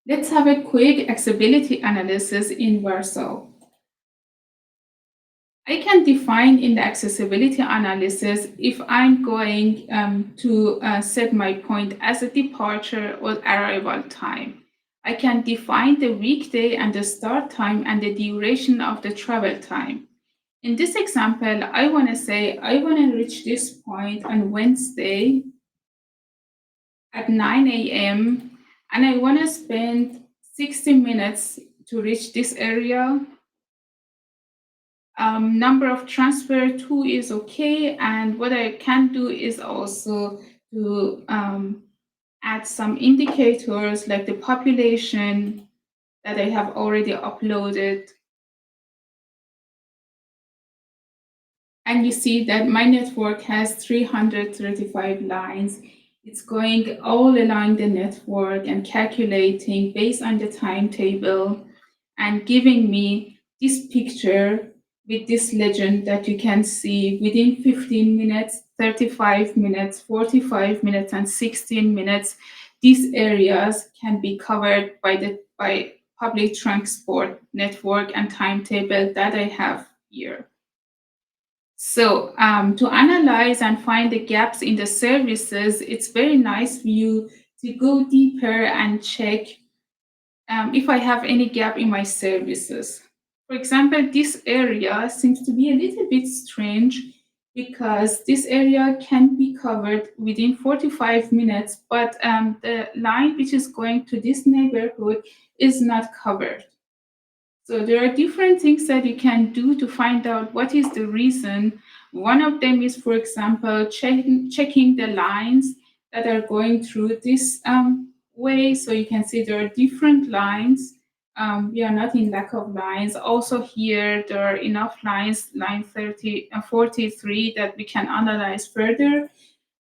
Let's have a quick accessibility analysis in Warsaw. I can define in the accessibility analysis if I'm going to set my point as a departure or arrival time. I can define the weekday and the start time and the duration of the travel time. In this example, I want to say I want to reach this point on Wednesday at 9 a.m. and I want to spend 60 minutes to reach this area. Number of transfer 2 is okay, and what I can do is also to add some indicators like the population that I have already uploaded. And you see that my network has 335 lines. It's going all along the network and calculating based on the timetable and giving me this picture with this legend that you can see within 15 minutes, 35 minutes, 45 minutes, and 16 minutes. These areas can be covered by public transport network and timetable that I have here. So to analyze and find the gaps in the services, it's very nice for you to go deeper and check if I have any gap in my services. For example, this area seems to be a little bit strange because this area can be covered within 45 minutes, but the line which is going to this neighborhood is not covered. So there are different things that you can do to find out what is the reason. One of them is, for example, checking the lines that are going through this way. So you can see there are different lines. We are not in lack of lines. Also here, there are enough lines, line 43, that we can analyze further.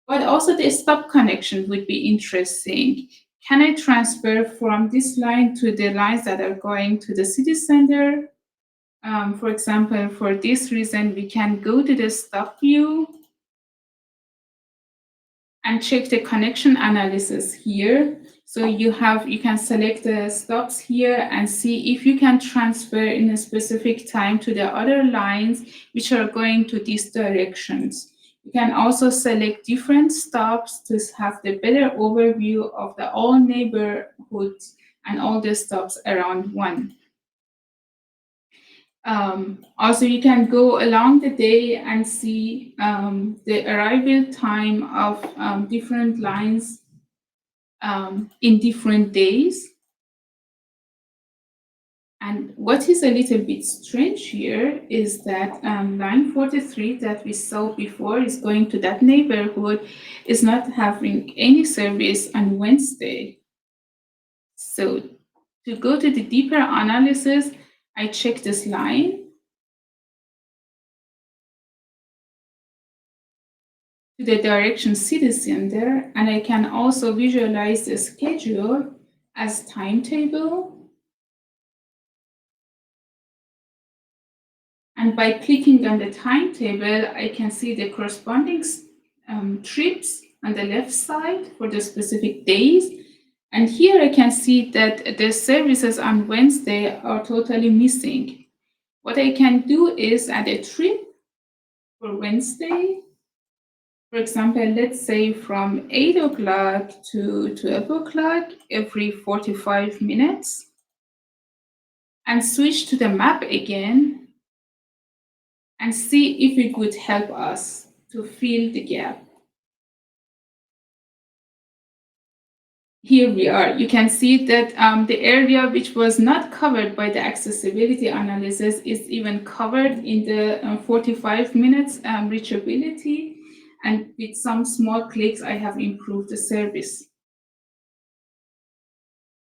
But also the stop connection would be interesting. Can I transfer from this line to the lines that are going to the city center? For example, for this reason, we can go to the stop view and check the connection analysis here. So you can select the stops here and see if you can transfer in a specific time to the other lines which are going to these directions. You can also select different stops to have the better overview of the all neighborhoods and all the stops around one. Also, you can go along the day and see the arrival time of different lines in different days. And what is a little bit strange here is that line 43 that we saw before is going to that neighborhood is not having any service on Wednesday. So to go to the deeper analysis, I check this line to the direction city center, and I can also visualize the schedule as timetable. And by clicking on the timetable, I can see the corresponding trips on the left side for the specific days. And here I can see that the services on Wednesday are totally missing. What I can do is add a trip for Wednesday. For example, let's say from 8 o'clock to 12 o'clock every 45 minutes. And switch to the map again and see if it would help us to fill the gap. Here we are. You can see that the area which was not covered by the accessibility analysis is even covered in the 45 minutes reachability. And with some small clicks, I have improved the service.